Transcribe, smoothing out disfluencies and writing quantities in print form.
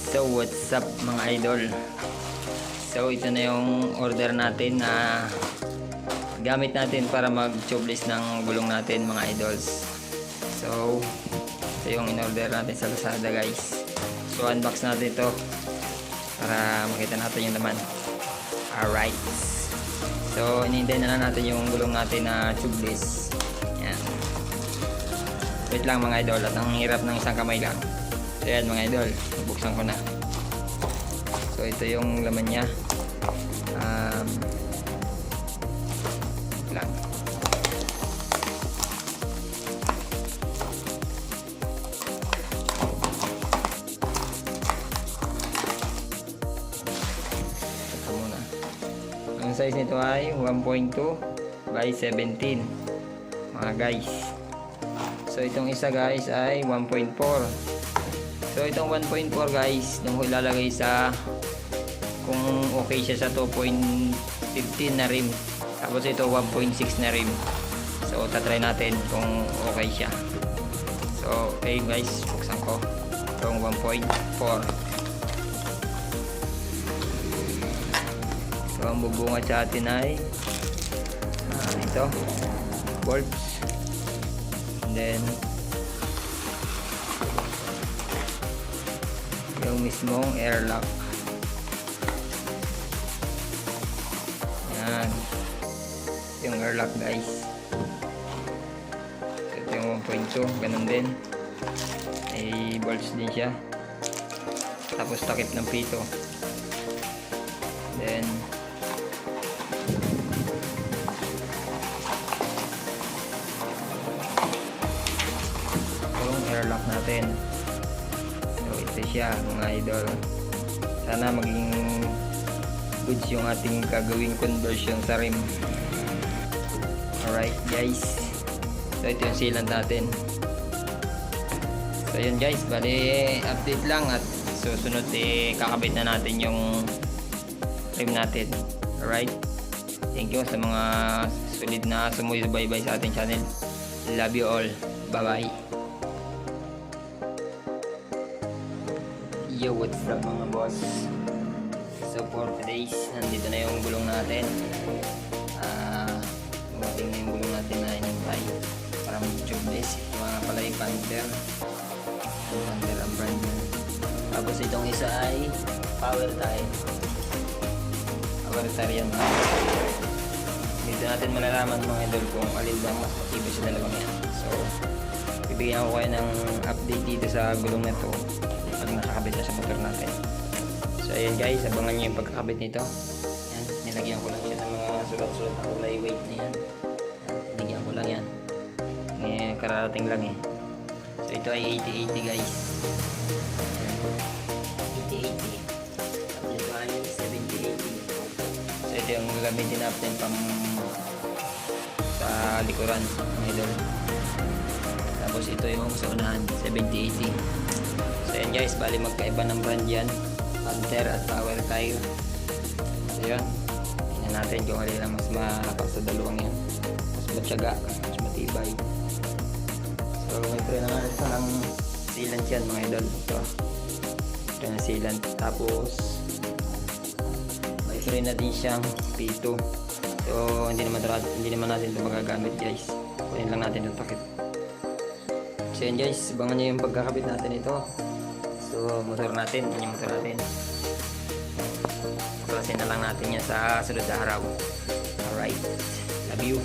So what's up mga idol? So ito na yung order natin na gamit natin para mag tubeless ng gulong natin mga idols. So ito yung in-order natin sa Lazada guys. So unbox natin ito para makita natin yung laman. Alright. So inintay na lang natin yung gulong natin na tubeless. Yan. Wait lang mga idol, at ang hirap ng isang kamay lang. So yan mga idol, buksan ko na. So ito yung laman niya. Lang. Ito muna. Ang size nito ay 1.2 by 17 mga guys. So itong isa guys ay 1.4. So itong 1.4 guys, yung ilalagay sa kung okay siya sa 2.15 na rim. Tapos ito 1.6 na rim. So tatry natin kung okay siya. So okay guys, buksan ko itong 1.4. So ang bubungat sa atin ay ito, bolts. And then yung mismong airlock. Yan yung airlock guys. Ito yung 1.2, ganun din, may bolts din siya, tapos takip ng pito. Then yung airlock natin. So ito siya mga idol. Sana maging goods yung ating gagawing conversion sa rim. Alright guys. So ito yung sealant natin. So yun guys, bali update lang at susunod kakabit na natin yung rim natin. Alright. Thank you sa mga solid na sumusubaybay sa ating channel. Love you all. Bye bye. Yo, what's up mga boss? So for today's, nandito na yung gulong natin. Dumating na yung gulong natin na inintay para mag-tubeless. Ito nga pala yung Panther. Panther ang brand niya. Tapos itong isa ay power tire. Power tire yan. Dito natin malalaman mga idol kung alin bang mas matibay sa dalawang yan. So bibigyan ko kayo ng update dito sa gulong na to pag nakakabit na sa motor natin. So ayan guys, abangan nyo yung pagkakabit nito. Yan, nilagyan ko lang siya ng mga sulat-sulat na kulay weight na yan. Nilagyan ko lang yan. Kararating lang eh. So ito ay 80-80 guys. 80-80. Tapos ito ay 70-80. So ito yung gagamitin natin pang sa likuran ng idol. Tapos ito yung sa unahan, 70-80. So yan guys, bali magkaiba ng brand yan, Panther at power tire. So yun, tingnan natin kung alin lang mas malakas sa dalawang yan, mas matyaga, mas matibay. So may pre na nga ito ng sealant yan mga idol. Ito na sealant. Tapos may pre na din siyang pito. So hindi naman natin ito magagamit guys, kunin lang natin yung takip. So yan guys, abangan nyo yung pagkakabit natin ito. So motor natin, yun yung motor natin. Klasin na lang natin yan sa sunod na araw. Alright, love you.